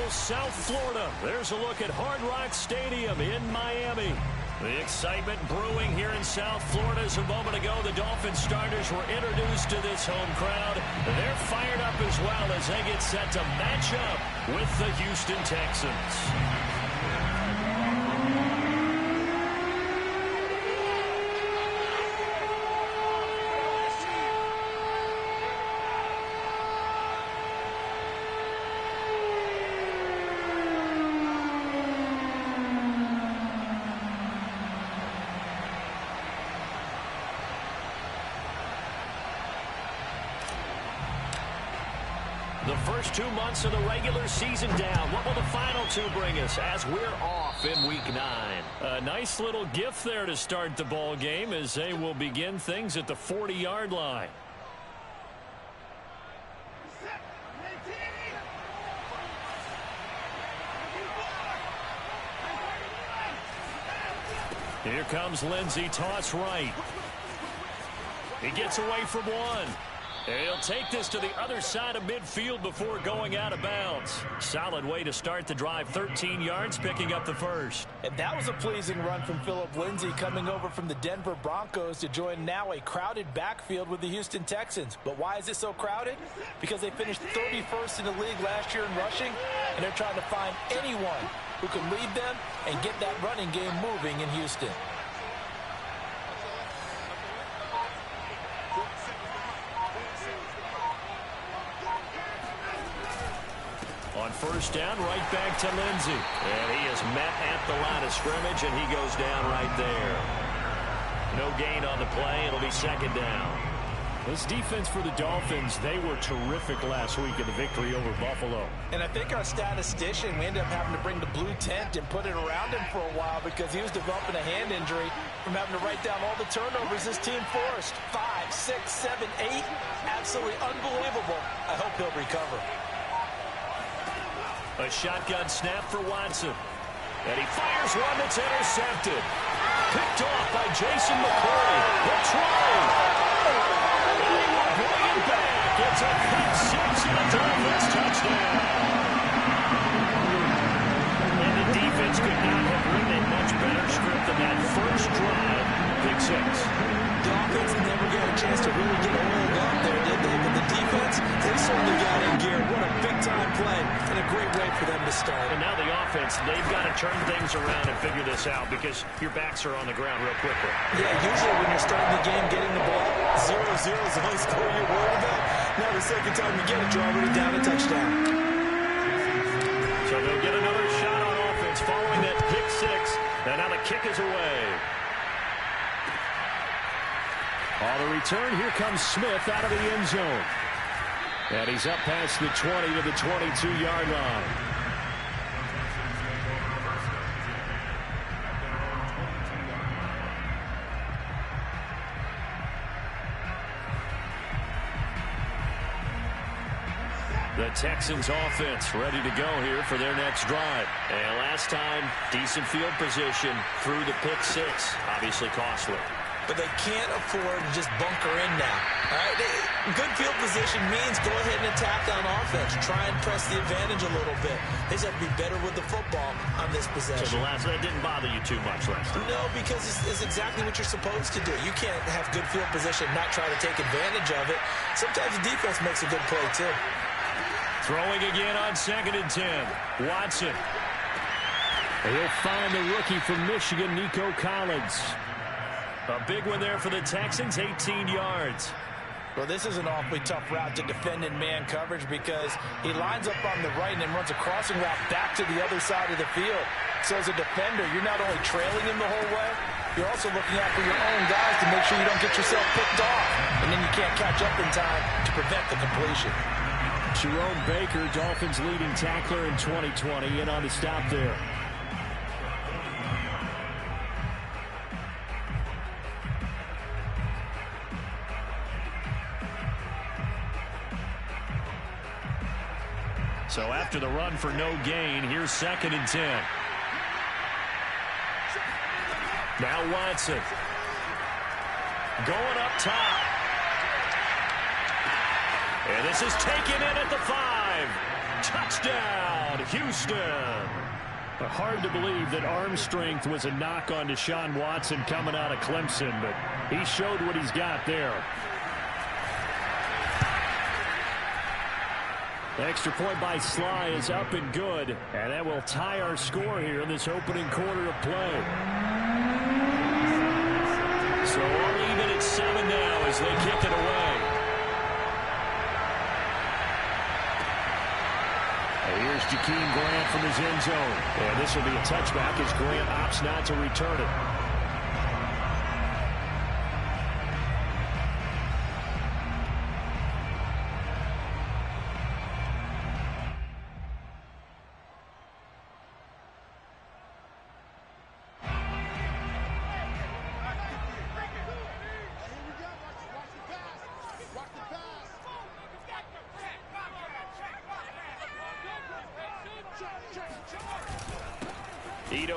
beautiful South Florida. There's a look at Hard Rock Stadium in Miami. The excitement brewing here in South Florida. As a moment ago, the Dolphins starters were introduced to this home crowd. They're fired up as well as they get set to match up with the Houston Texans. The first 2 months of the regular season down. What will the final two bring us as we're off in Week 9? A nice little gift there to start the ball game as they will begin things at the 40-yard line. Here comes Lindsey, toss right. He gets away from one. He'll take this to the other side of midfield before going out of bounds. Solid way to start the drive. 13 yards, picking up the first. And that was a pleasing run from Phillip Lindsay, coming over from the Denver Broncos to join now a crowded backfield with the Houston Texans. But why is it so crowded? Because they finished 31st in the league last year in rushing, and they're trying to find anyone who can lead them and get that running game moving in Houston. On first down, right back to Lindsey. And he is met at the line of scrimmage, and he goes down right there. No gain on the play. It'll be second down. This defense for the Dolphins, they were terrific last week in the victory over Buffalo. And I think our statistician, we ended up having to bring the blue tent and put it around him for a while because he was developing a hand injury from having to write down all the turnovers his team forced. 5, 6, 7, 8. Absolutely unbelievable. I hope he'll recover. A shotgun snap for Watson. And he fires one that's intercepted. Picked off by Jason McCoy. The try. And he will bring it back. It's a pick six and a Dolphins touchdown. And the defense could not have written a much better script than that first drive. Pick six. The offense never got a chance to really get oiled up there, did they? But the defense, they certainly got in gear. What a big-time play and a great way for them to start. And now the offense, they've got to turn things around and figure this out because your backs are on the ground real quickly. Yeah, usually when you're starting the game, getting the ball, 0-0 is the only score you're worried about. Now the second time you get it, you're already down a touchdown. So they'll get another shot on offense following that pick six. And now the kick is away. On the return, here comes Smith out of the end zone. And he's up past the 20 to the 22-yard line. The Texans offense ready to go here for their next drive. And last time, decent field position through the pick six. Obviously costly. But they can't afford to just bunker in now. All right? Good field position means go ahead and attack on offense. Try and press the advantage a little bit. They just have to be better with the football on this possession. So that didn't bother you too much last time? No, because it's exactly what you're supposed to do. You can't have good field position and not try to take advantage of it. Sometimes the defense makes a good play, too. Throwing again on 2nd and 10. Watson. He'll find the rookie from Michigan, Nico Collins. A big one there for the Texans, 18 yards. Well, this is an awfully tough route to defend in man coverage because he lines up on the right and then runs a crossing route back to the other side of the field. So as a defender, you're not only trailing him the whole way, you're also looking out for your own guys to make sure you don't get yourself picked off. And then you can't catch up in time to prevent the completion. Jerome Baker, Dolphins leading tackler in 2020, in on the stop there. So after the run for no gain, here's 2nd and 10. Now Watson. Going up top. And this is taken in at the 5. Touchdown, Houston. Hard to believe that arm strength was a knock on Deshaun Watson coming out of Clemson, but he showed what he's got there. The extra point by Sly is up and good, and that will tie our score here in this opening quarter of play. So all even at 7 now as they kick it away. And here's Jakeem Grant from his end zone. And this will be a touchback as Grant opts not to return it.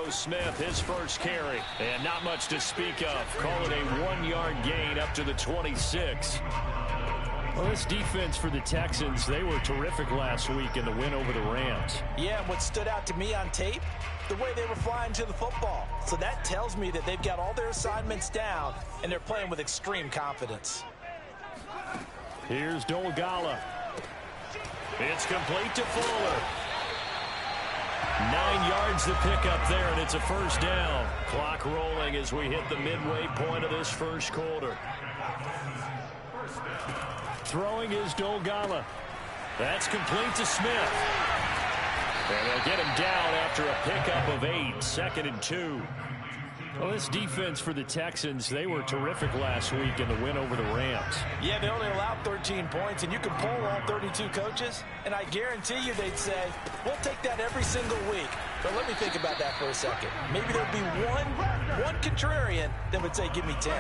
Smith, his first carry, and not much to speak of. Call it a 1-yard gain up to the 26. Well, this defense for the Texans, they were terrific last week in the win over the Rams. Yeah, and what stood out to me on tape, the way they were flying to the football. So that tells me that they've got all their assignments down, and they're playing with extreme confidence. Here's Dolgala. It's complete to Fuller. 9 yards to pick up there, and it's a first down. Clock rolling as we hit the midway point of this first quarter. Throwing is Dolgala. That's complete to Smith. And they'll get him down after a pickup of 8, 2nd and 2. Well, this defense for the Texans, they were terrific last week in the win over the Rams. Yeah, they only allowed 13 points, and you can poll all 32 coaches, and I guarantee you they'd say, we'll take that every single week. But let me think about that for a second. Maybe there'd be one contrarian that would say, give me 10.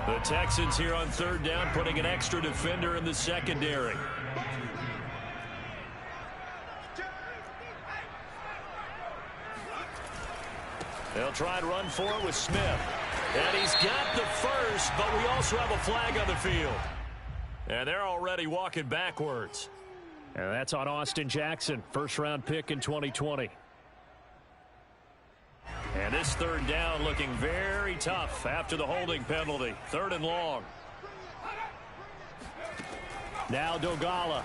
The Texans here on 3rd down, putting an extra defender in the secondary. They'll try and run for it with Smith. And he's got the first, but we also have a flag on the field. And they're already walking backwards. And that's on Austin Jackson, first-round pick in 2020. And this 3rd down looking very tough after the holding penalty. 3rd and long. Now Dolgala.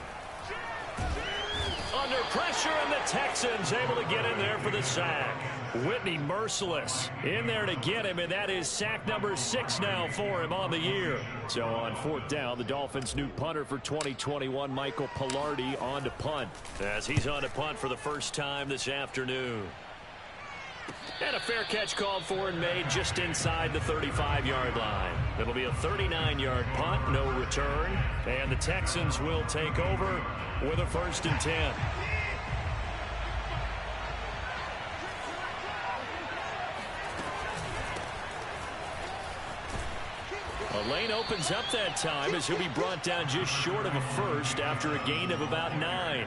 Under pressure, and the Texans able to get in there for the sack. Whitney merciless in there to get him, and that is sack number 6 now for him on the year. So on 4th down, the Dolphins' new punter for 2021, Michael Pilardi, on to punt. As he's on to punt for the first time this afternoon. And a fair catch called for and made just inside the 35-yard line. It'll be a 39-yard punt, no return. And the Texans will take over with a 1st and 10. A lane opens up that time as he'll be brought down just short of a first after a gain of about 9.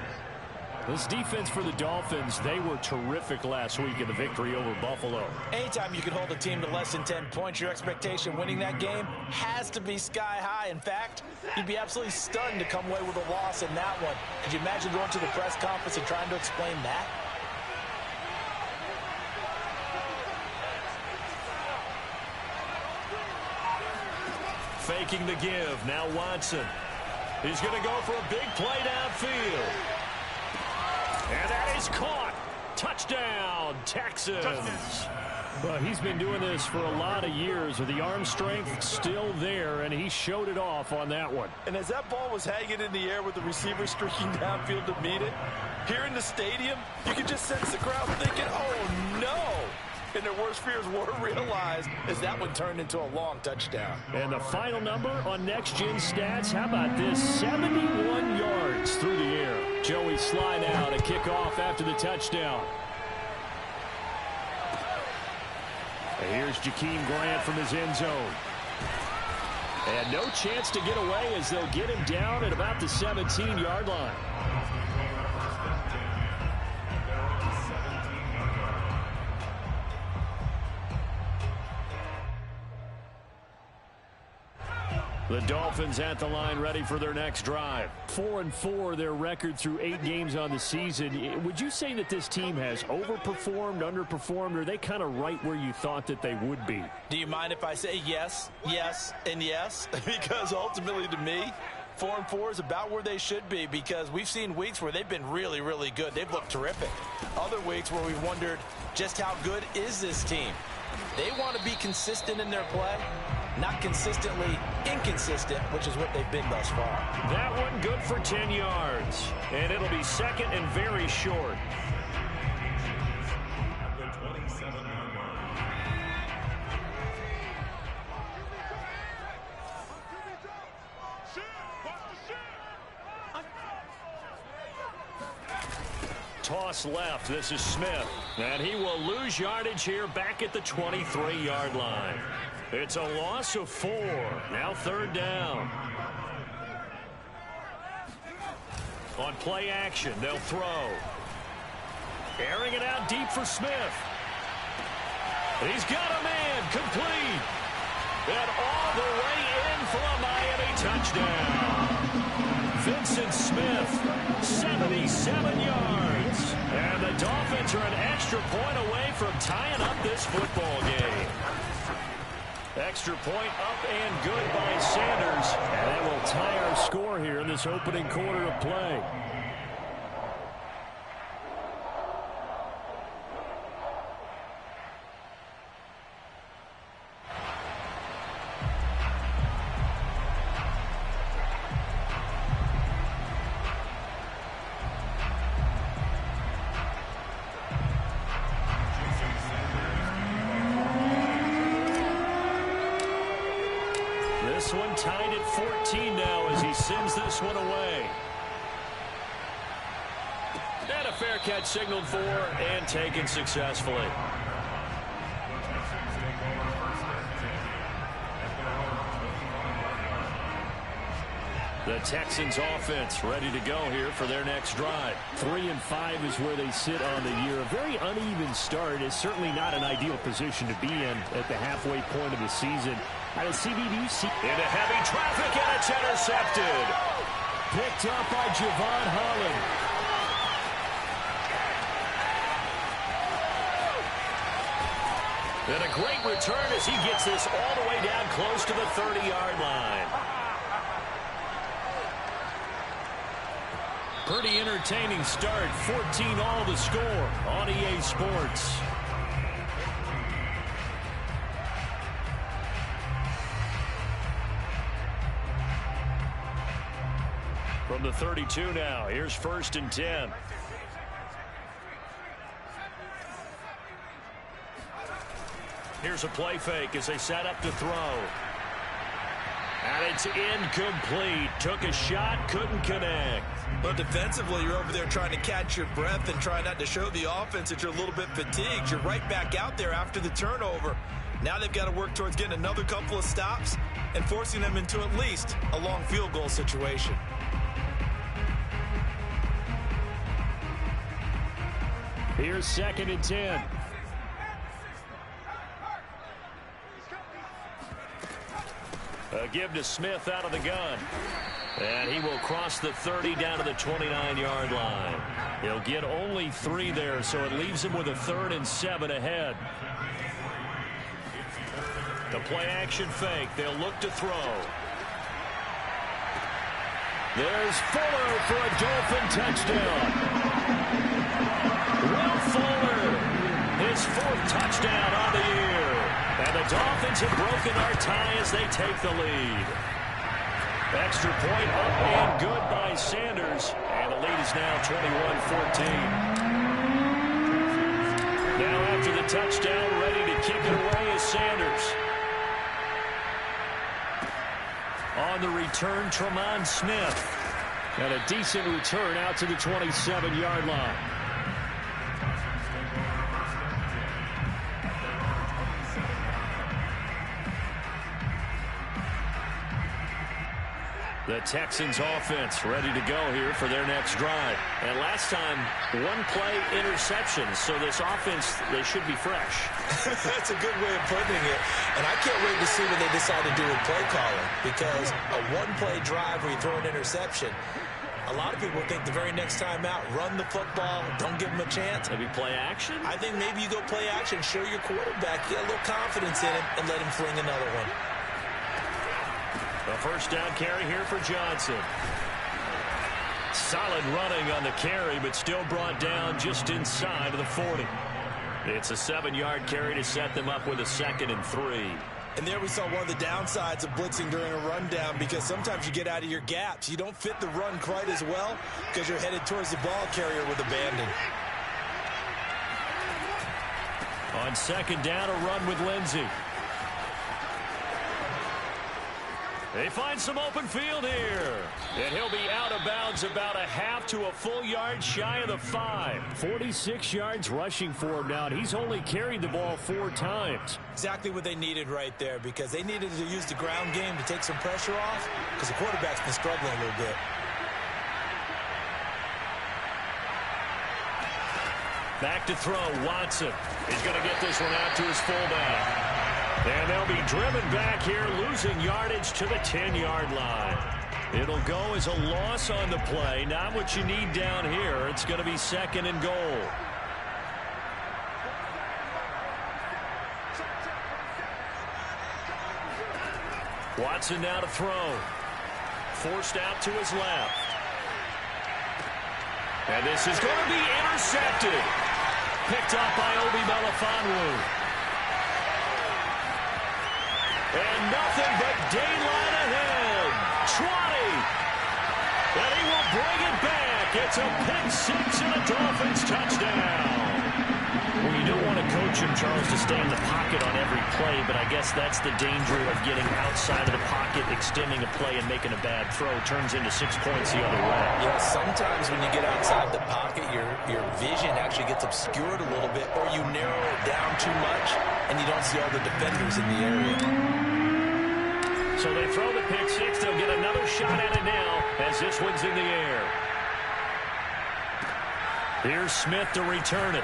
This defense for the Dolphins, they were terrific last week in the victory over Buffalo. Anytime you can hold a team to less than 10 points, your expectation winning that game has to be sky high. In fact, you'd be absolutely stunned to come away with a loss in that one. Could you imagine going to the press conference and trying to explain that? Faking the give. Now Watson. He's going to go for a big play downfield. And that is caught. Touchdown, Texans. Well, he's been doing this for a lot of years with the arm strength still there, and he showed it off on that one. And as that ball was hanging in the air with the receiver streaking downfield to meet it, here in the stadium, you can just sense the crowd thinking, oh, no. And their worst fears were realized as that one turned into a long touchdown. And the final number on Next Gen Stats, how about this? 71 yards through the air. Joey Sly now to kick off after the touchdown. And here's Jakeem Grant from his end zone. And no chance to get away as they'll get him down at about the 17-yard line. The Dolphins at the line ready for their next drive. 4-4 their record through 8 games on the season. Would you say that this team has overperformed, underperformed, or are they kind of right where you thought that they would be? Do you mind if I say yes, yes, and yes? Because ultimately to me, 4-4 is about where they should be, because we've seen weeks where they've been really, really good. They've looked terrific. Other weeks where we've wondered just how good is this team. They want to be consistent in their play, not consistently inconsistent, which is what they've been thus far. That one good for 10 yards, and it'll be second and very short. Toss left. This is Smith. And he will lose yardage here back at the 23-yard line. It's a loss of 4. Now 3rd down. On play action, they'll throw. Airing it out deep for Smith. He's got a man. Complete. And all the way in for a Miami touchdown. Vincent Smith, 77 yards. And the Dolphins are an extra point away from tying up this football game. Extra point up and good by Sanders. And that will tie our score here in this opening quarter of play. This one tied at 14 now as he sends this one away. And a fair catch signaled for and taken successfully. The Texans offense ready to go here for their next drive. 3-5 is where they sit on the year. A very uneven start is certainly not an ideal position to be in at the halfway point of the season. Out of CBDC. Into heavy traffic, and it's intercepted. Picked up by Javon Holland. And a great return as he gets this all the way down close to the 30-yard line. Pretty entertaining start. 14 all the score on EA Sports. From the 32 now, here's 1st and 10. Here's a play fake as they set up to throw. And it's incomplete. Took a shot, couldn't connect. But defensively, you're over there trying to catch your breath and try not to show the offense that you're a little bit fatigued. You're right back out there after the turnover. Now they've got to work towards getting another couple of stops and forcing them into at least a long field goal situation. Here's 2nd and 10. A give to Smith out of the gun. And he will cross the 30 down to the 29-yard line. He'll get only 3 there, so it leaves him with a 3rd and 7 ahead. The play action fake. They'll look to throw. There's Fuller for a Dolphin touchdown. Will Fuller, his 4th touchdown on the year. And the Dolphins have broken our tie as they take the lead. Extra point up and good by Sanders. And the lead is now 21-14. Now after the touchdown, ready to kick it away is Sanders. On the return, Tremont Smith. And a decent return out to the 27-yard line. The Texans offense ready to go here for their next drive. And last time, one play interception. So this offense, they should be fresh. That's a good way of putting it. And I can't wait to see what they decide to do with play calling. Because a one-play drive where you throw an interception, a lot of people think the very next time out, run the football, don't give them a chance. Maybe play action? I think maybe you go play action, show your quarterback, get a little confidence in him, and let him fling another one. The first down carry here for Johnson. Solid running on the carry, but still brought down just inside of the 40. It's a 7-yard carry to set them up with a 2nd and 3. And there we saw one of the downsides of blitzing during a rundown, because sometimes you get out of your gaps. You don't fit the run quite as well because you're headed towards the ball carrier with abandon. On 2nd down, a run with Lindsey. They find some open field here. And he'll be out of bounds about a half to a full yard shy of the 5. 46 yards rushing for him now. And he's only carried the ball 4 times. Exactly what they needed right there, because they needed to use the ground game to take some pressure off, because the quarterback's been struggling a little bit. Back to throw, Watson. He's going to get this one out to his fullback. And they'll be driven back here, losing yardage to the 10-yard line. It'll go as a loss on the play. Not what you need down here. It's going to be 2nd and goal. Watson now to throw. Forced out to his left. And this is going to be intercepted. Picked up by Obi Melifonwu. And nothing but daylight ahead. 20. And he will bring it back. It's a pick 6 and a Dolphins touchdown. Well, you don't want to coach him, Charles, to stay in the pocket on every play, but I guess that's the danger of getting outside of the pocket, extending a play, and making a bad throw. Turns into 6 points the other way. Yeah, sometimes when you get outside the pocket, your vision actually gets obscured a little bit, or you narrow it down too much, and you don't see all the defenders in the area. So they throw the pick 6. They'll get another shot at it now as this one's in the air. Here's Smith to return it.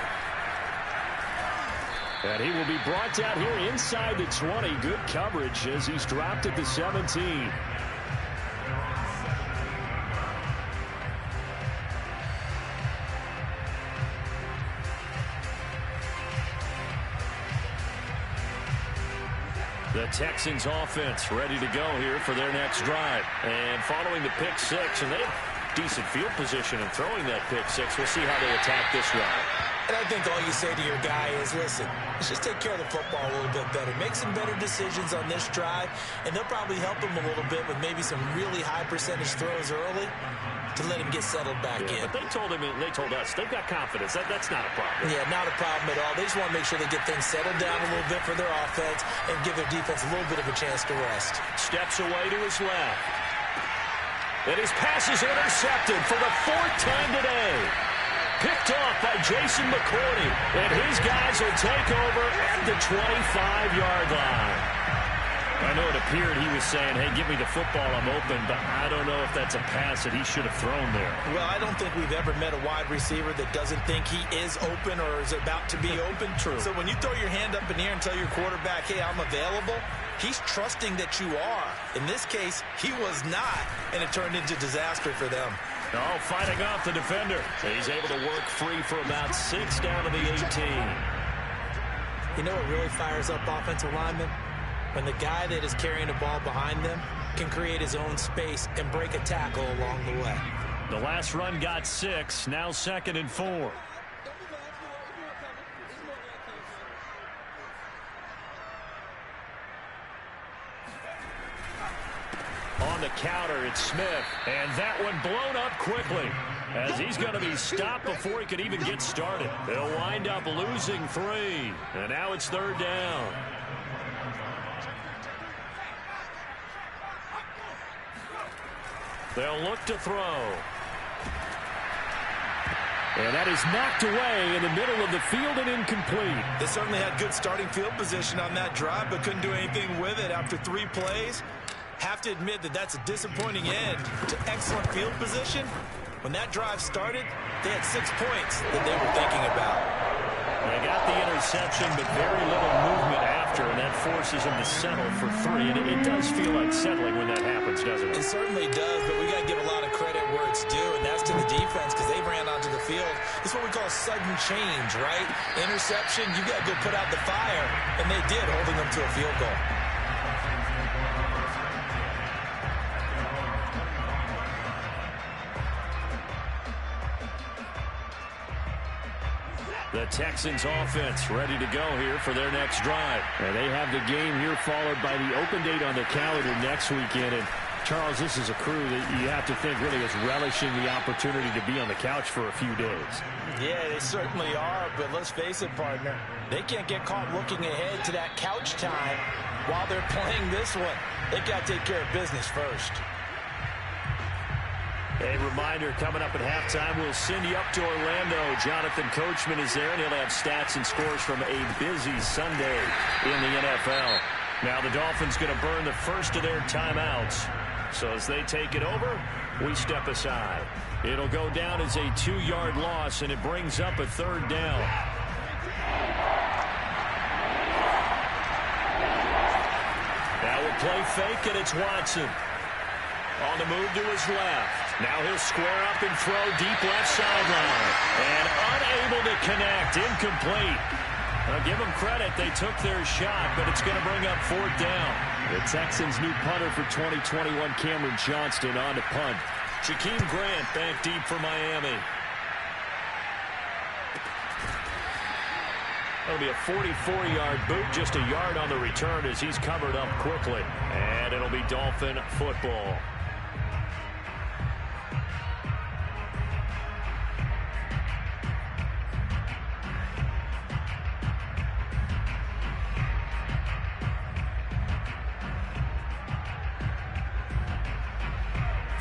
And he will be brought down here inside the 20. Good coverage as he's dropped at the 17. The Texans offense ready to go here for their next drive. And following the pick 6, and they have decent field position in throwing that pick 6. We'll see how they attack this drive. And I think all you say to your guy is, listen, let's just take care of the football a little bit better. Make some better decisions on this drive, and they'll probably help him a little bit with maybe some really high percentage throws early to let him get settled back in. But they told him, they told us, they've got confidence. That's not a problem. Yeah, not a problem at all. They just want to make sure they get things settled down a little bit for their offense and give their defense a little bit of a chance to rest. Steps away to his left. And his pass is intercepted for the 4th time today. Picked off by Jason McCourty. And his guys will take over at the 25-yard line. I know it appeared he was saying, hey, give me the football, I'm open, but I don't know if that's a pass that he should have thrown there. Well, I don't think we've ever met a wide receiver that doesn't think he is open or is about to be open. True. So when you throw your hand up in the air and tell your quarterback, hey, I'm available, he's trusting that you are. In this case, he was not, and it turned into disaster for them. Oh, fighting off the defender. He's able to work free for about 6 down to the 18. You know what really fires up offensive linemen? When the guy that is carrying the ball behind them can create his own space and break a tackle along the way. The last run got 6, now 2nd and 4. On the counter, it's Smith, and that one blown up quickly as he's going to be stopped before he could even get started. They'll wind up losing 3, and now it's 3rd down. They'll look to throw. And that is knocked away in the middle of the field and incomplete. They certainly had good starting field position on that drive, but couldn't do anything with it after 3 plays. Have to admit that that's a disappointing end to excellent field position. When that drive started, they had 6 points that they were thinking about. They got the interception, but very little movement after, and that forces them to settle for 3. And it does feel like settling when that happens, doesn't it? It certainly does, but we got to give a lot of credit where it's due, and that's to the defense because they ran onto the field. It's what we call sudden change, right? Interception, you got to go put out the fire, and they did, holding them to a field goal. The Texans offense ready to go here for their next drive. And they have the game here followed by the open date on the calendar next weekend. And Charles, this is a crew that you have to think really is relishing the opportunity to be on the couch for a few days. Yeah, they certainly are, but let's face it, partner. They can't get caught looking ahead to that couch time while they're playing this one. They got to take care of business first. A reminder, coming up at halftime, we'll send you up to Orlando. Jonathan Coachman is there, and he'll have stats and scores from a busy Sunday in the NFL. Now the Dolphins going to burn the first of their timeouts. So as they take it over, we step aside. It'll go down as a 2-yard loss, and it brings up a 3rd down. Now we'll play fake, and it's Watson. On the move to his left. Now he'll square up and throw deep left sideline. And unable to connect. Incomplete. Now give them credit. They took their shot, but it's going to bring up 4th down. The Texans' new punter for 2021, Cameron Johnston, on to punt. Jakeem Grant back deep for Miami. That'll be a 44-yard boot, just a yard on the return as he's covered up quickly. And it'll be Dolphin football.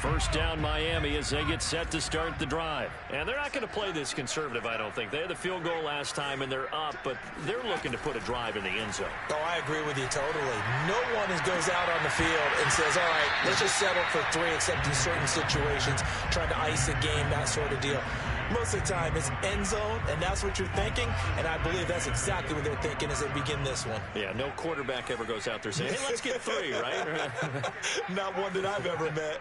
First down Miami as they get set to start the drive. And they're not going to play this conservative, I don't think. They had the field goal last time, and they're up, but they're looking to put a drive in the end zone. Oh, I agree with you totally. No one goes out on the field and says, all right, let's just settle for 3, except in certain situations, trying to ice a game, that sort of deal. Most of the time, it's end zone, and that's what you're thinking, and I believe that's exactly what they're thinking as they begin this one. Yeah, no quarterback ever goes out there saying, hey, let's get 3, right? Not one that I've ever met.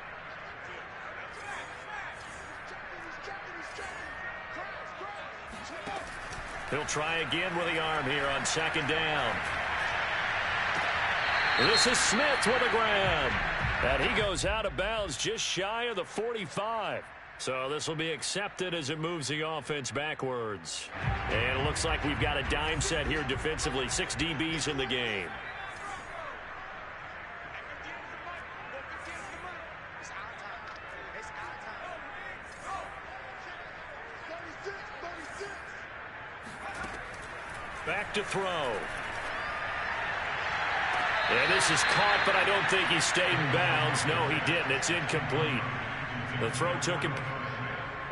He'll try again with the arm here on 2nd down. This is Smith with a grab. And he goes out of bounds just shy of the 45. So this will be accepted as it moves the offense backwards. And it looks like we've got a dime set here defensively. 6 DBs in the game. Back to throw. And this is caught, but I don't think he stayed in bounds. No, he didn't. It's incomplete. The throw took him.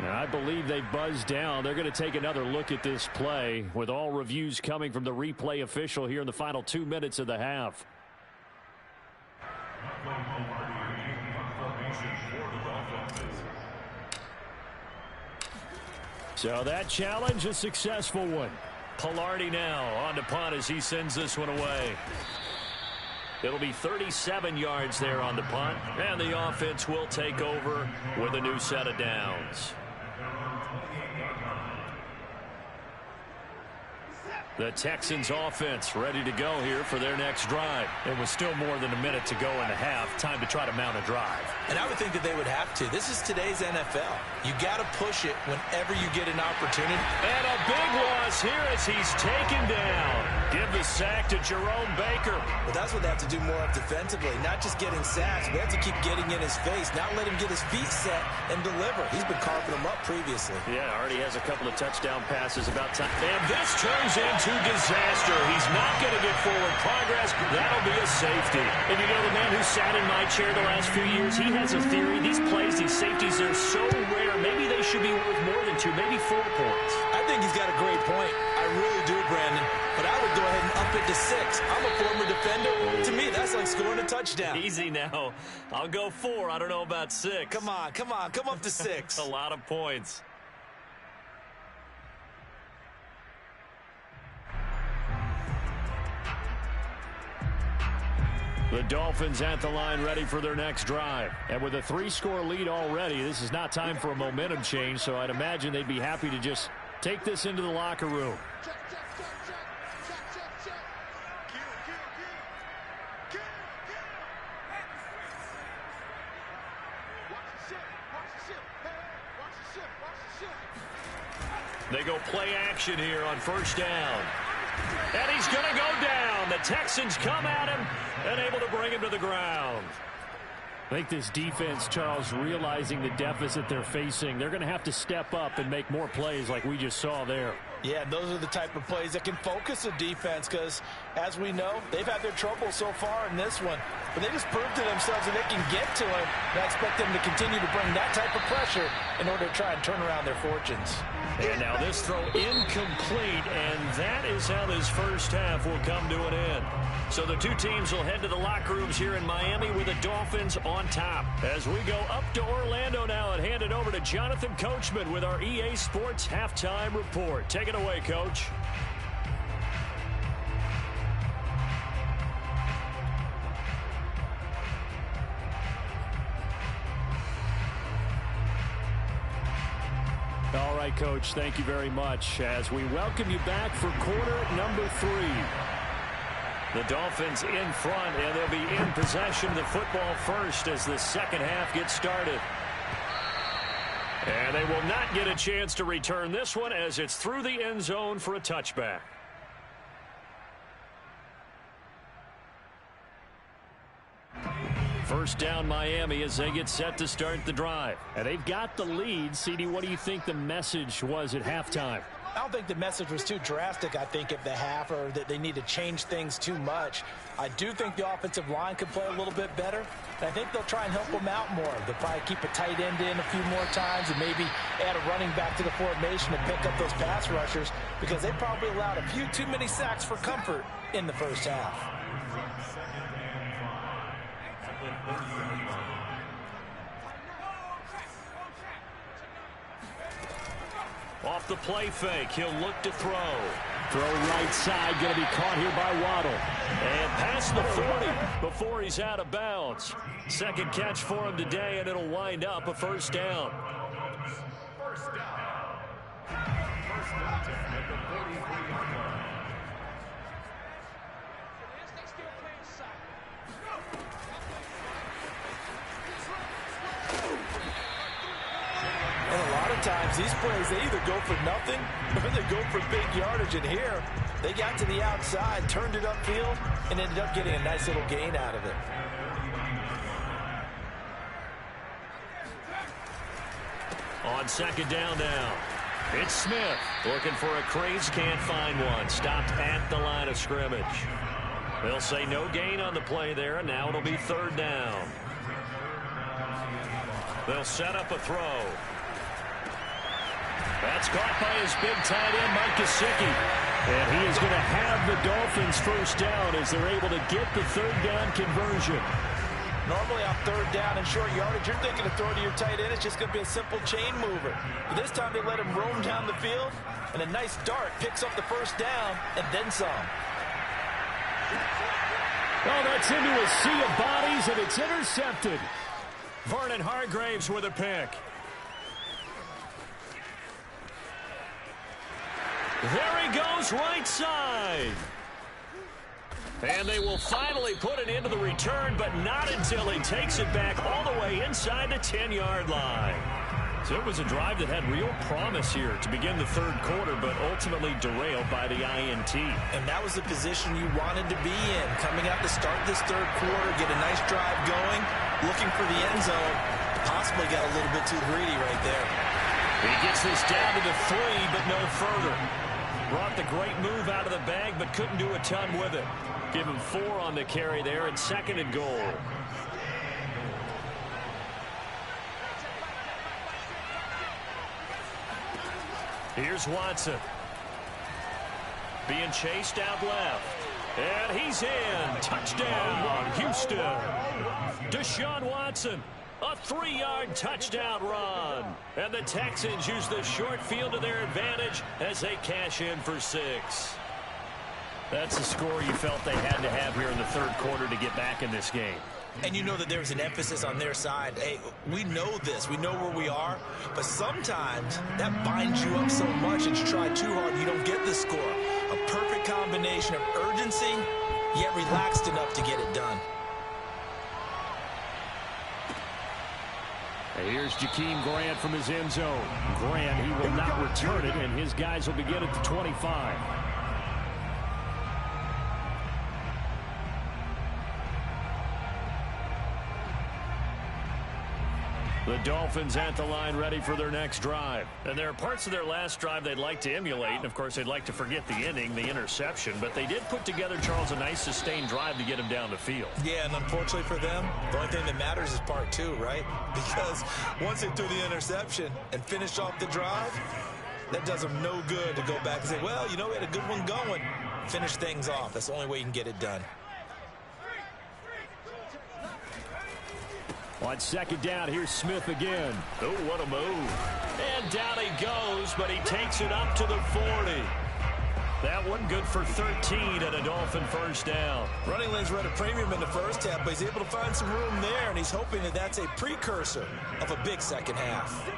And I believe they buzzed down. They're going to take another look at this play with all reviews coming from the replay official here in the final 2 minutes of the half. So that challenge, a successful one. Pilardi now on to punt as he sends this one away. It'll be 37 yards there on the punt, and the offense will take over with a new set of downs. The Texans offense ready to go here for their next drive. It was still more than a minute to go in the half. Time to try to mount a drive. And I would think that they would have to. This is today's NFL. You got to push it whenever you get an opportunity. And a big loss here as he's taken down. Give the sack to Jerome Baker. Well, that's what they have to do more of defensively. Not just getting sacks. We have to keep getting in his face. Not let him get his feet set and deliver. He's been carving them up previously. Yeah, already has a couple of touchdown passes about time. And this turns into disaster. He's not going to get forward progress. That'll be a safety. And you know, the man who sat in my chair the last few years, he has a theory. These plays, these safeties, they're so rare. Maybe they should be worth more than 2, maybe 4 points. I think he's got a great point. I really do, Brandon. But I would go ahead and up bump it to 6. I'm a former defender. To me, that's like scoring a touchdown. Easy now. I'll go 4. I don't know about 6. Come on. Come up to 6. A lot of points. The Dolphins at the line ready for their next drive. And with a 3-score lead already, this is not time for a momentum change, so I'd imagine they'd be happy to just take this into the locker room. They go play action here on first down. And he's going to go down. The Texans come at him and able to bring him to the ground. I think this defense, Charles, realizing the deficit they're facing, they're going to have to step up and make more plays like we just saw there. Yeah, those are the type of plays that can focus a defense because, as we know, they've had their trouble so far in this one. But they just proved to themselves that they can get to him. And I expect them to continue to bring that type of pressure in order to try and turn around their fortunes. And now this throw incomplete, and that is how this first half will come to an end. So the two teams will head to the locker rooms here in Miami with the Dolphins on top. As we go up to Orlando now and hand it over to Jonathan Coachman with our EA Sports Halftime Report. Take it away, Coach. All right, Coach, thank you very much as we welcome you back for quarter number 3. The Dolphins in front, and they'll be in possession of the football first as the second half gets started. And they will not get a chance to return this one as it's through the end zone for a touchback. First down Miami as they get set to start the drive. And they've got the lead. CD, what do you think the message was at halftime? I don't think the message was too drastic, I think, at the half, or that they need to change things too much. I do think the offensive line could play a little bit better. And I think they'll try and help them out more. They'll probably keep a tight end in a few more times and maybe add a running back to the formation to pick up those pass rushers because they probably allowed a few too many sacks for comfort in the first half. Off the play fake, he'll look to throw. Throw right side, going to be caught here by Waddle. And past the 40 before he's out of bounds. Second catch for him today, and it'll wind up a first down. Times these plays, they either go for nothing or they go for big yardage. And here they got to the outside, turned it upfield, and ended up getting a nice little gain out of it. On second down now, it's Smith looking for a crease, can't find one. Stopped at the line of scrimmage. They'll say no gain on the play there, and now it'll be third down. They'll set up a throw. That's caught by his big tight end, Mike Gesicki. And he is going to have the Dolphins first down as they're able to get the third down conversion. Normally on third down and short yardage, you're thinking to throw to your tight end. It's just going to be a simple chain mover. But this time they let him roam down the field, and a nice dart picks up the first down and then some. Oh, that's into a sea of bodies, and it's intercepted. Vernon Hargreaves with a pick. There he goes, right side. And they will finally put it into the return, but not until he takes it back all the way inside the 10-yard line. So it was a drive that had real promise here to begin the third quarter, but ultimately derailed by the INT. And that was the position you wanted to be in. Coming out to start this third quarter, get a nice drive going, looking for the end zone. Possibly got a little bit too greedy right there. He gets this down to the 3, but no further. Brought the great move out of the bag, but couldn't do a ton with it. Give him 4 on the carry there, and second and goal. Here's Watson. Being chased out left. And he's in. Touchdown, Houston. Deshaun Watson, a 3-yard touchdown run. And the Texans use the short field to their advantage as they cash in for 6. That's a score you felt they had to have here in the third quarter to get back in this game. And you know that there's an emphasis on their side. Hey, we know this. We know where we are. But sometimes that binds you up so much that you try too hard and you don't get the score. A perfect combination of urgency, yet relaxed enough to get it done. Here's Jakeem Grant from his end zone. Grant, he will not return it, and his guys will begin at the 25. The Dolphins at the line ready for their next drive. And there are parts of their last drive they'd like to emulate. And, of course, they'd like to forget the ending, the interception. But they did put together, Charles, a nice sustained drive to get him down the field. Yeah, and unfortunately for them, the only thing that matters is part 2, right? Because once they threw the interception and finished off the drive, that does them no good to go back and say, well, you know, we had a good one going. Finish things off. That's the only way you can get it done. On second down, here's Smith again. Oh, what a move. And down he goes, but he takes it up to the 40. That one good for 13 and a Dolphin first down. Running lanes were at a premium in the first half, but he's able to find some room there, and he's hoping that that's a precursor of a big second half.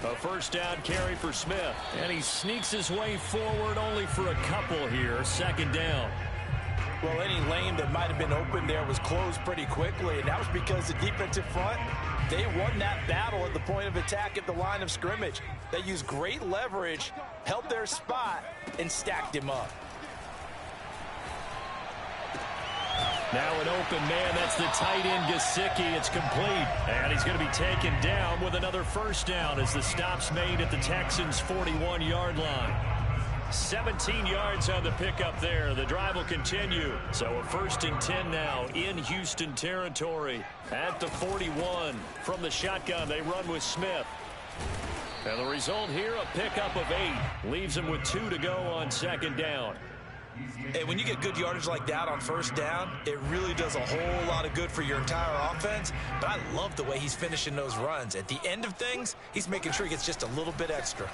A first down carry for Smith. And he sneaks his way forward only for a couple here. Second down. Well, any lane that might have been open there was closed pretty quickly, and that was because the defensive front, they won that battle at the point of attack at the line of scrimmage. They used great leverage, held their spot, and stacked him up. Now an open man, that's the tight end Gesicki. It's complete. And he's going to be taken down with another first down as the stop's made at the Texans' 41-yard line. 17 yards on the pickup there. The drive will continue. So a 1st and 10 now in Houston territory at the 41. From the shotgun, they run with Smith. And the result here, a pickup of 8. Leaves him with 2 to go on second down. Hey, when you get good yardage like that on first down, it really does a whole lot of good for your entire offense. But I love the way he's finishing those runs. At the end of things, he's making sure he gets just a little bit extra.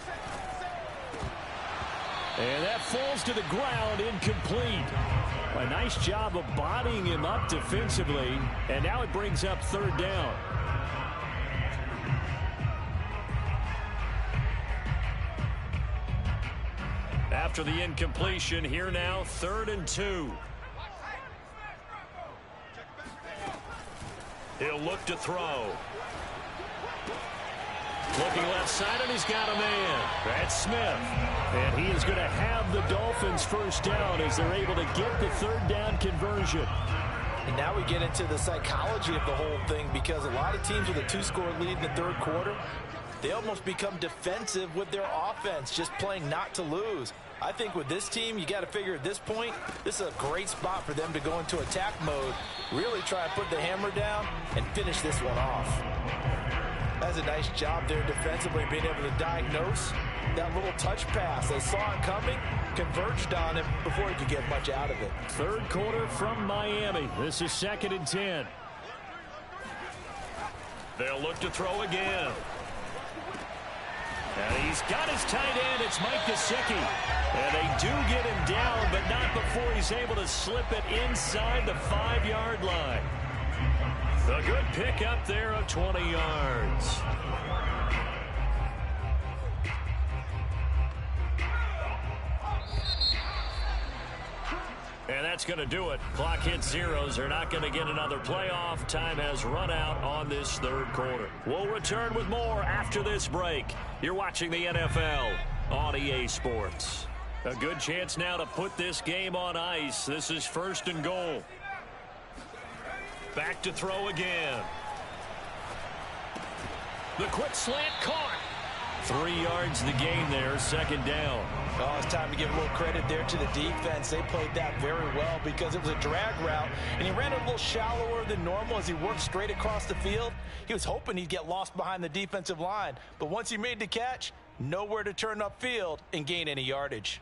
And that falls to the ground, incomplete. A nice job of bodying him up defensively. And now it brings up third down. After the incompletion, here now, 3rd and 2. He'll look to throw. Looking left side, and he's got a man. That's Smith. And he is going to have the Dolphins first down as they're able to get the third down conversion. And now we get into the psychology of the whole thing, because a lot of teams with a 2-score lead in the third quarter, they almost become defensive with their offense, just playing not to lose. I think with this team, you got to figure at this point, this is a great spot for them to go into attack mode, really try and put the hammer down and finish this one off. That's a nice job there defensively, being able to diagnose that little touch pass. They saw it coming, converged on him before he could get much out of it. Third quarter from Miami. This is 2nd and 10. They'll look to throw again. And he's got his tight end. It's Mike Gesicki. And they do get him down, but not before he's able to slip it inside the 5-yard line. A good pickup there of 20 yards. And that's going to do it. Clock hits zeros. They're not going to get another playoff. Time has run out on this third quarter. We'll return with more after this break. You're watching the NFL on EA Sports. A good chance now to put this game on ice. This is 1st and goal. Back to throw again. The quick slant caught. 3 yards the gain there, 2nd down. Oh, it's time to give a little credit there to the defense. They played that very well because it was a drag route, and he ran it a little shallower than normal as he worked straight across the field. He was hoping he'd get lost behind the defensive line, but once he made the catch, nowhere to turn upfield and gain any yardage.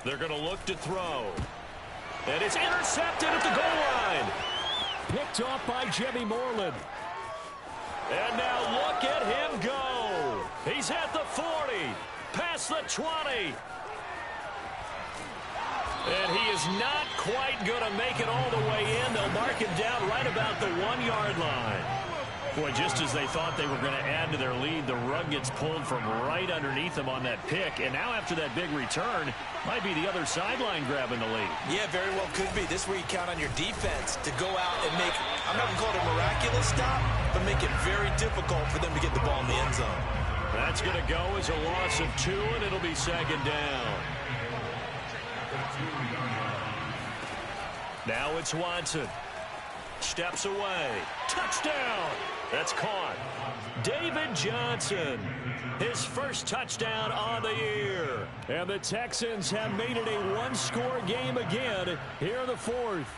They're going to look to throw. And it's intercepted at the goal line. Picked off by Jimmy Moreland. And now look at him go. He's at the 40, past the 20. And he is not quite going to make it all the way in. They'll mark him down right about the 1-yard line. Boy, just as they thought they were going to add to their lead, the rug gets pulled from right underneath them on that pick. And now after that big return, might be the other sideline grabbing the lead. Yeah, very well could be. This is where you count on your defense to go out and make, I'm not going to call it a miraculous stop, but make it very difficult for them to get the ball in the end zone. That's going to go as a loss of 2, and it'll be second down. Now it's Watson. Steps away. Touchdown. That's caught. David Johnson. His first touchdown on the year. And the Texans have made it a one-score game again here in the fourth.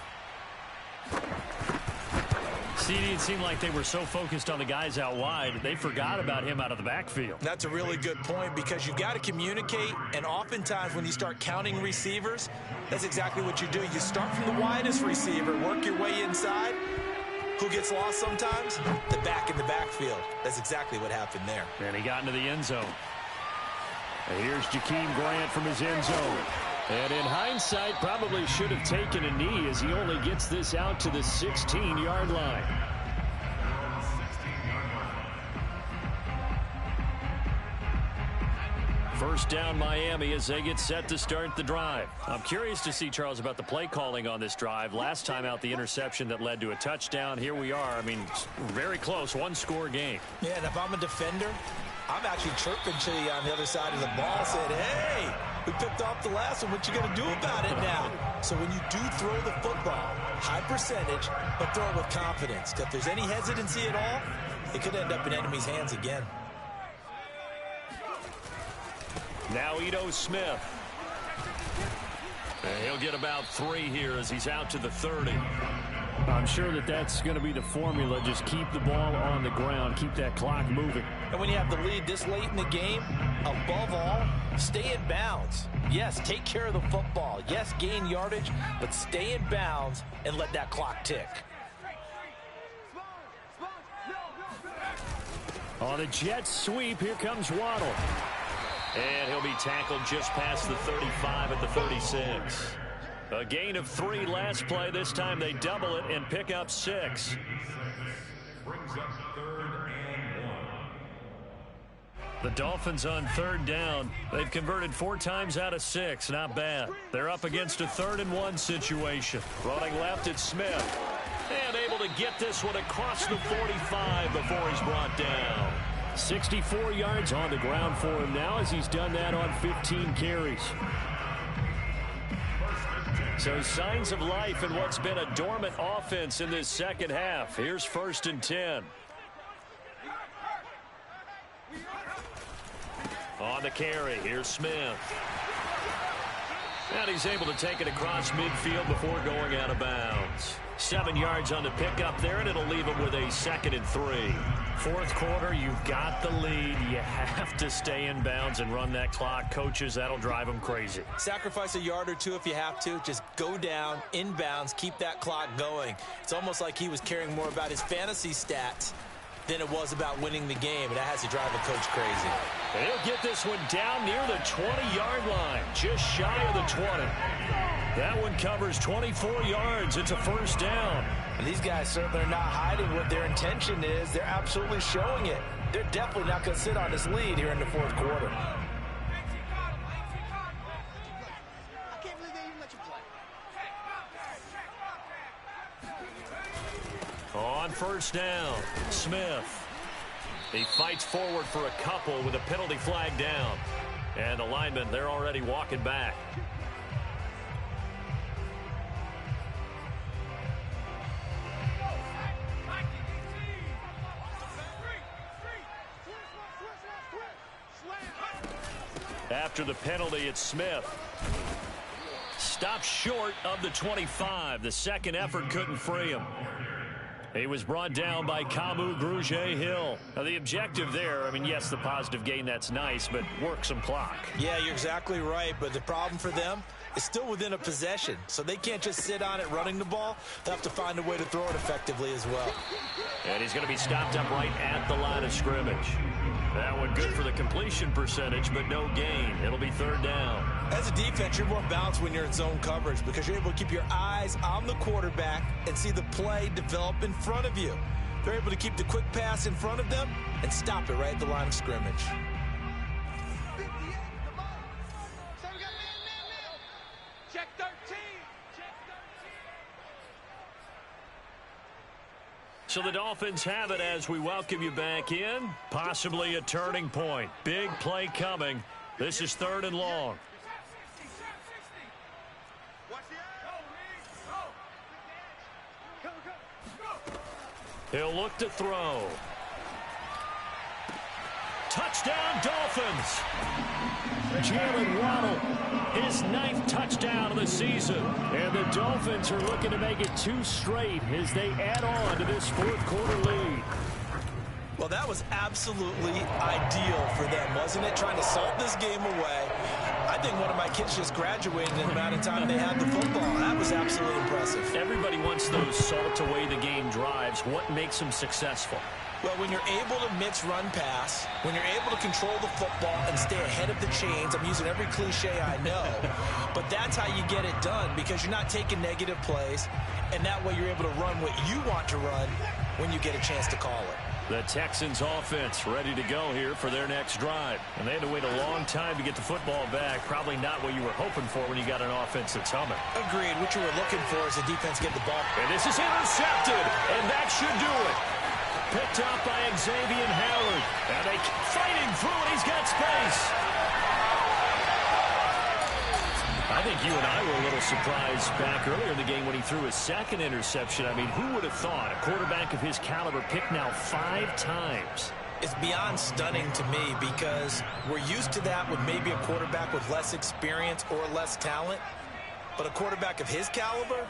CD, it seemed like they were so focused on the guys out wide, they forgot about him out of the backfield. That's a really good point because you've got to communicate, and oftentimes when you start counting receivers, that's exactly what you do. You start from the widest receiver, work your way inside. Who gets lost sometimes? The back in the backfield. That's exactly what happened there. And he got into the end zone. And here's Jakeem Grant from his end zone. And in hindsight, probably should have taken a knee as he only gets this out to the 16-yard line. First down Miami as they get set to start the drive. I'm curious to see, Charles, about the play calling on this drive. Last time out, the interception that led to a touchdown. Here we are. I mean, very close, one-score game. Yeah, and if I'm a defender, I'm actually chirping to you on the other side of the ball, saying, hey, we picked off the last one. What you going to do about it now? So when you do throw the football, high percentage, but throw it with confidence. If there's any hesitancy at all, it could end up in enemy's hands again. Now Ito Smith. And he'll get about 3 here as he's out to the 30. I'm sure that that's going to be the formula. Just keep the ball on the ground. Keep that clock moving. And when you have the lead this late in the game, above all, stay in bounds. Yes, take care of the football. Yes, gain yardage, but stay in bounds and let that clock tick. On a jet sweep, here comes Waddle. And he'll be tackled just past the 35 at the 36. A gain of 3 last play. This time they double it and pick up 6. The Dolphins on 3rd down. They've converted 4 times out of 6. Not bad. They're up against a 3rd and 1 situation. Running left, it's Smith. And able to get this one across the 45 before he's brought down. 64 yards on the ground for him now as he's done that on 15 carries. So signs of life in what's been a dormant offense in this second half. Here's 1st and 10. On the carry, here's Smith. And he's able to take it across midfield before going out of bounds. 7 yards on the pickup there, and it'll leave him with a 2nd and 3. 4th quarter, you've got the lead. You have to stay in bounds and run that clock. Coaches, that'll drive them crazy. Sacrifice a yard or 2 if you have to. Just go down, in bounds, keep that clock going. It's almost like he was caring more about his fantasy stats than it was about winning the game, and that has to drive a coach crazy. And he'll get this one down near the 20-yard line, just shy of the 20. That one covers 24 yards. It's a 1st down. And these guys certainly are not hiding what their intention is. They're absolutely showing it. They're definitely not going to sit on this lead here in the 4th quarter. On 1st down, Smith. He fights forward for a couple with a penalty flag down. And the linemen, they're already walking back. After the penalty, it's Smith. Stopped short of the 25. The second effort couldn't free him. He was brought down by Kamu Grugier-Hill. Now, the objective there, I mean, yes, the positive gain, that's nice, but work some clock. Yeah, you're exactly right, but the problem for them is still within a possession, so they can't just sit on it running the ball. They'll have to find a way to throw it effectively as well. And he's going to be stopped up right at the line of scrimmage. That one good for the completion percentage, but no gain. It'll be third down. As a defense, you're more balanced when you're in zone coverage because you're able to keep your eyes on the quarterback and see the play develop in front of you. They're able to keep the quick pass in front of them and stop it right at the line of scrimmage. Check 13. So the Dolphins have it as we welcome you back in. Possibly a turning point. Big play coming. This is third and long. He'll look to throw. Touchdown, Dolphins. Jalen Waddle, his 9th touchdown of the season. And the Dolphins are looking to make it 2 straight as they add on to this fourth-quarter lead. Well, that was absolutely ideal for them, wasn't it? Trying to salt this game away. I think one of my kids just graduated in the amount of time they had the football. That was absolutely impressive. Everybody wants those salt-away-the-game drives. What makes them successful? Well, when you're able to mix run pass, when you're able to control the football and stay ahead of the chains, I'm using every cliche I know, but that's how you get it done because you're not taking negative plays, and that way you're able to run what you want to run when you get a chance to call it. The Texans offense ready to go here for their next drive. And they had to wait a long time to get the football back. Probably not what you were hoping for when you got an offense that's humming. Agreed. What you were looking for is the defense get the ball. And this is intercepted, and that should do it. Picked up by Xavier Howard. And they keep fighting through it. He's got space. I think you and I were a little surprised back earlier in the game when he threw his 2nd interception. I mean, who would have thought a quarterback of his caliber picked now 5 times? It's beyond stunning to me because we're used to that with maybe a quarterback with less experience or less talent. But a quarterback of his caliber,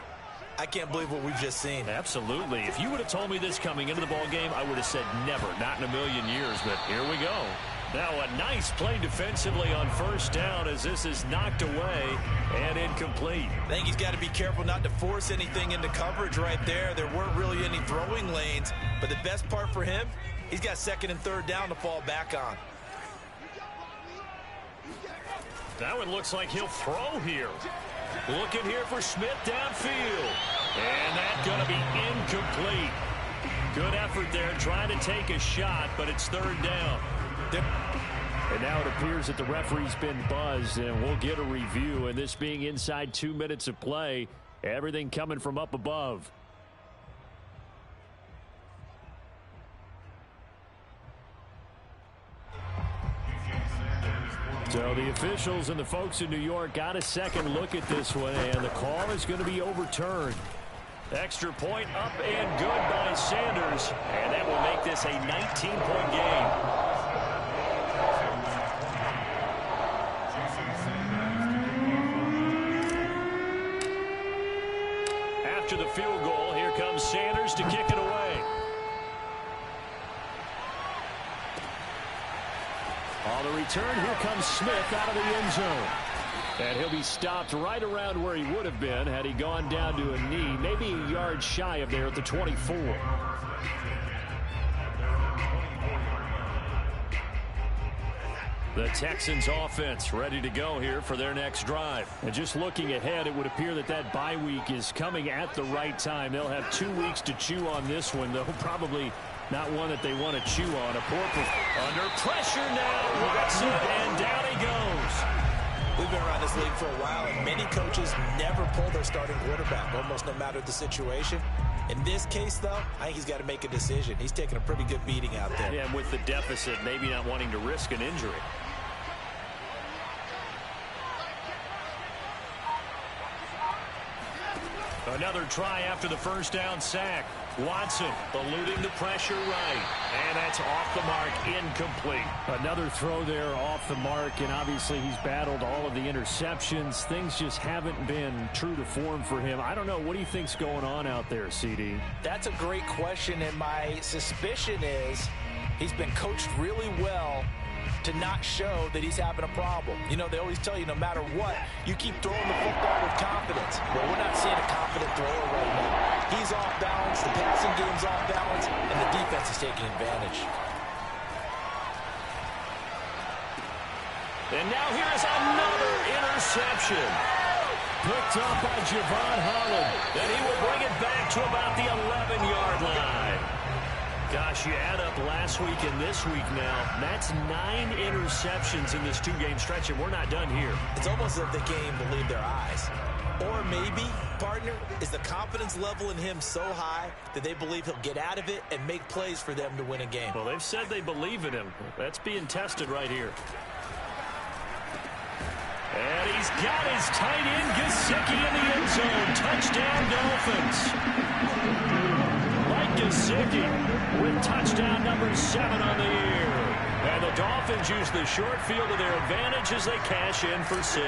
I can't believe what we've just seen. Absolutely. If you would have told me this coming into the ball game, I would have said never, not in a million years. But here we go. Now a nice play defensively on first down as this is knocked away and incomplete. I think he's got to be careful not to force anything into coverage right there. There weren't really any throwing lanes, but the best part for him, he's got 2nd and 3rd down to fall back on. Now it looks like he'll throw here. Looking here for Smith downfield. And that's going to be incomplete. Good effort there trying to take a shot, but it's 3rd down. And now it appears that the referee's been buzzed, and we'll get a review. And this being inside 2 minutes of play, everything coming from up above. So the officials and the folks in New York got a second look at this one, and the call is going to be overturned. Extra point up and good by Sanders, and that will make this a 19-point game. After the field goal, here comes Sanders to kick it away. On the return, here comes Smith out of the end zone. And he'll be stopped right around where he would have been had he gone down to a knee, maybe a yard shy of there at the 24. The Texans offense ready to go here for their next drive. And just looking ahead, it would appear that that bye week is coming at the right time. They'll have 2 weeks to chew on this one, though probably not one that they want to chew on. Under pressure now, Watson, and down he goes. We've been around this league for a while, and many coaches never pull their starting quarterback, almost no matter the situation. In this case, though, I think he's got to make a decision. He's taking a pretty good beating out there. Yeah, and with the deficit, maybe not wanting to risk an injury. Another try after the first down sack. Watson eluding the pressure right. And that's off the mark, incomplete. Another throw there off the mark, and obviously he's battled all of the interceptions. Things just haven't been true to form for him. I don't know. What do you think's going on out there, CD? That's a great question, and my suspicion is he's been coached really well to not show that he's having a problem. You know, they always tell you no matter what, you keep throwing the football with confidence. Well, we're not seeing a confident thrower right now. He's off balance, the passing game's off balance, and the defense is taking advantage. And now here is another interception. Picked up by Javon Holland. And he will bring it back to about the 11-yard line. Gosh, you add up last week and this week now, that's 9 interceptions in this 2-game stretch, and we're not done here. It's almost as if they can't even believe their eyes. Or maybe, partner, is the confidence level in him so high that they believe he'll get out of it and make plays for them to win a game. Well, they've said they believe in him. That's being tested right here. And he's got his tight end, Gesicki, in the end zone. Touchdown, Dolphins. Gesicki with touchdown number 7 on the year. And the Dolphins use the short field to their advantage as they cash in for 6.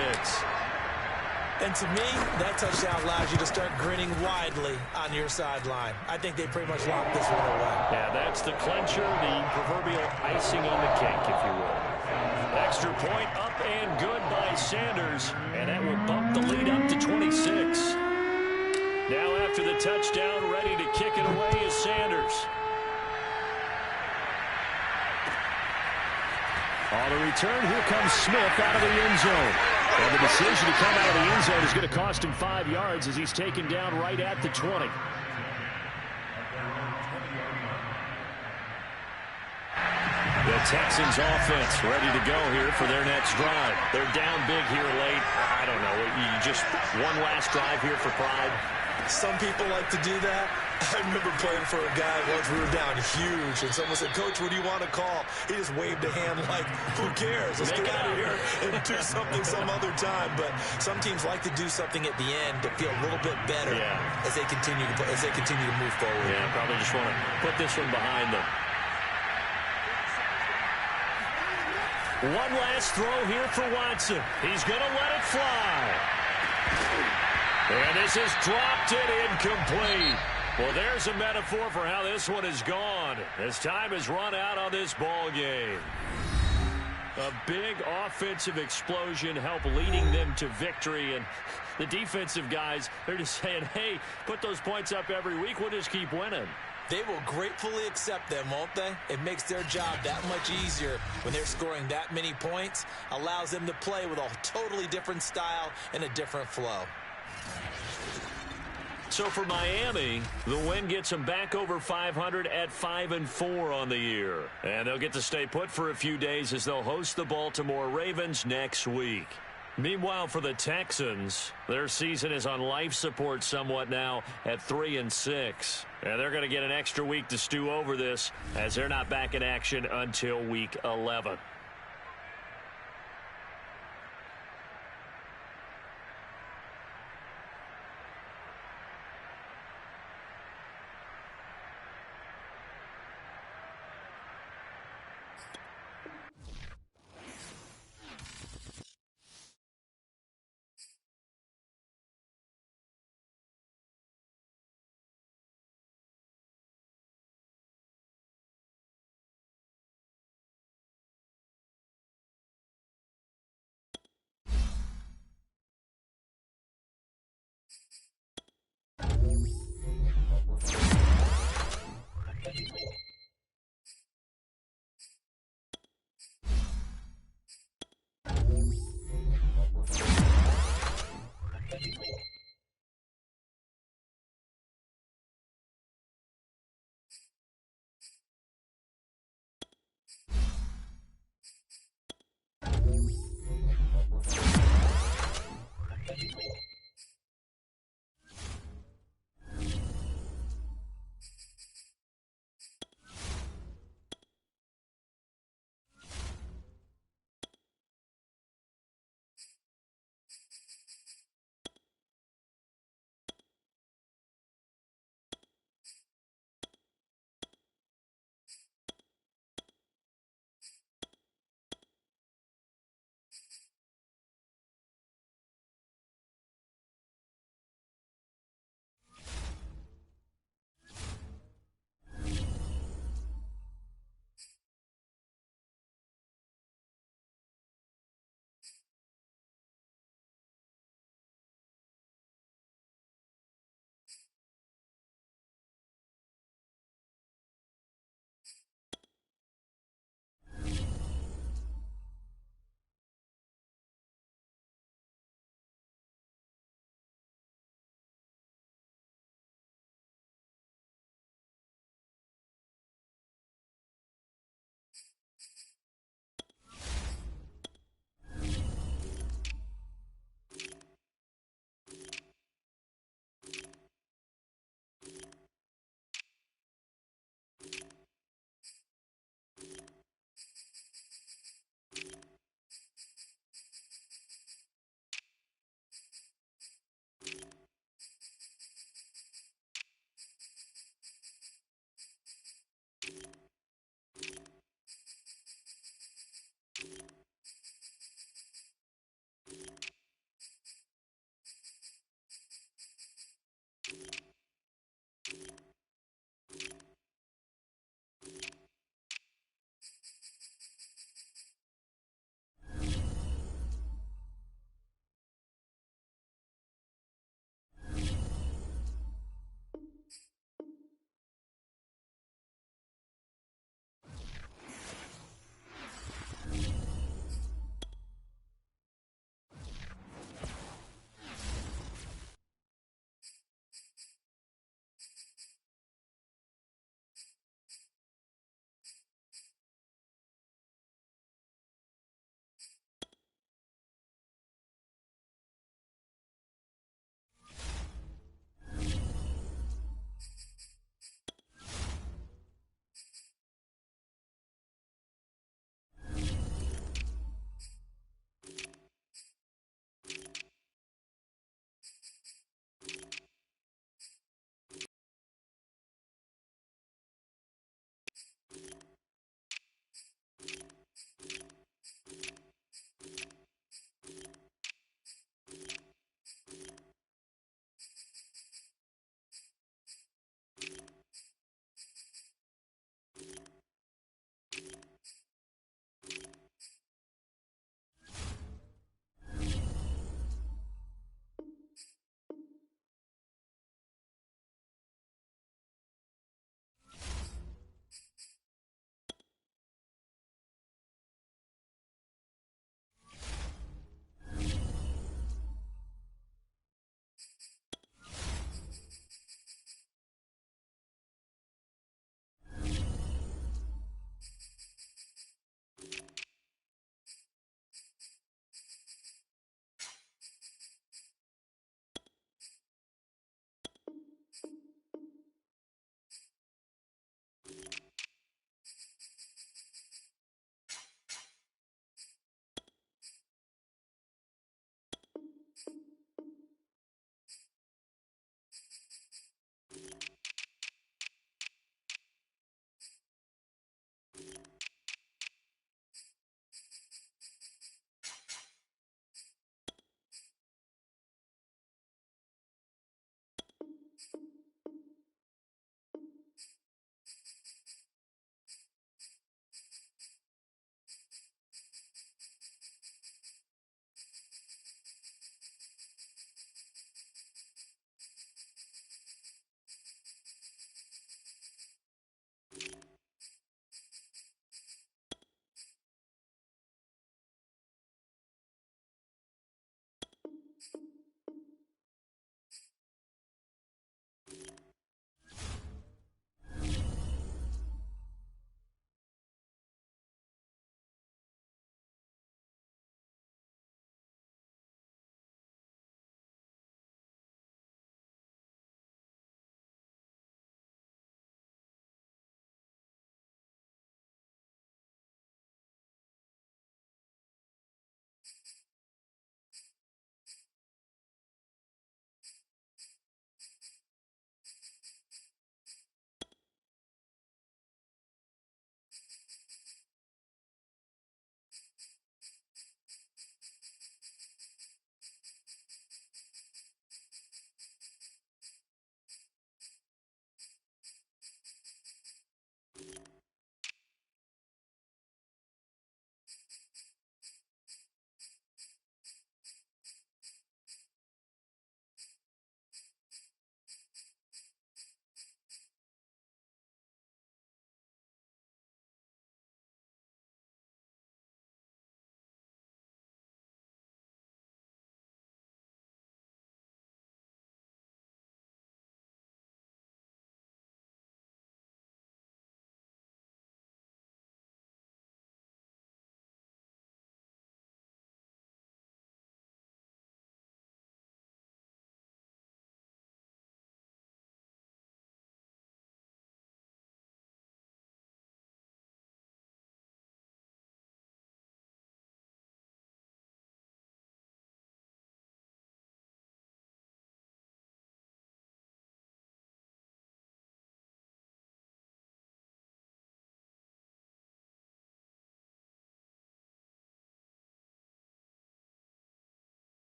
And to me, that touchdown allows you to start grinning widely on your sideline. I think they pretty much locked this one away. Yeah, that's the clincher, the proverbial icing on the cake, if you will. Extra point up and good by Sanders. And that will bump the lead up to 26. Now after the touchdown, ready to kick it away is Sanders. On the return, here comes Smith out of the end zone. And the decision to come out of the end zone is going to cost him 5 yards as he's taken down right at the 20. The Texans offense ready to go here for their next drive. They're down big here late. I don't know, you just one last drive here for pride. Some people like to do that. I remember playing for a guy once. We were down huge, and someone said, "Coach, what do you want to call?" He just waved a hand like, "Who cares? Let's get out of here and do something some other time." But some teams like to do something at the end to feel a little bit better as they continue to move forward. Yeah, probably just want to put this one behind them. One last throw here for Watson. He's going to let it fly. And this is dropped it incomplete. Well, there's a metaphor for how this one is gone. As time has run out on this ball game. A big offensive explosion helped leading them to victory. And the defensive guys, they're just saying, hey, put those points up every week. We'll just keep winning. They will gratefully accept them, won't they? It makes their job that much easier when they're scoring that many points. Allows them to play with a totally different style and a different flow. So for Miami, the win gets them back over 500 at 5-4 on the year. And they'll get to stay put for a few days as they'll host the Baltimore Ravens next week. Meanwhile, for the Texans, their season is on life support somewhat now at 3-6. And they're going to get an extra week to stew over this as they're not back in action until week 11.